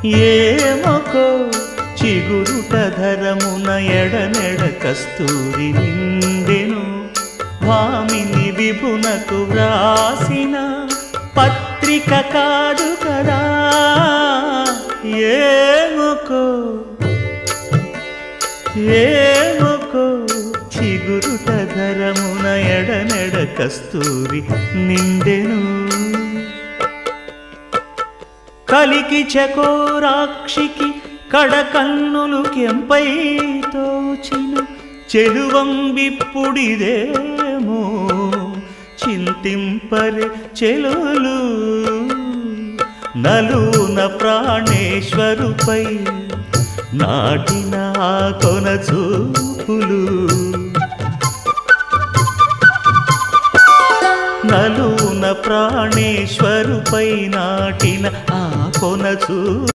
ఏమొకో చిగురుట ధరమున ఎడనెడ కస్తూరి నిండెను భామిని విభునకు వ్రాసిన పత్రిక కాదు కదా ఏమొకో చిగురుట ధరమున ఎడనెడ కస్తూరి నిండెను కలికి చకోరాక్షికి కడకన్నులు కెంపై తోచిన చెలువంబిప్పుడిదేమో చింతింపరే చెలులు నలున ప్రాణేశ్వరుపై నాటిన ఆ కొన చూపులు నలున ప్రాణేశ్వరుపై నాటిన ఆ కొన చూపులు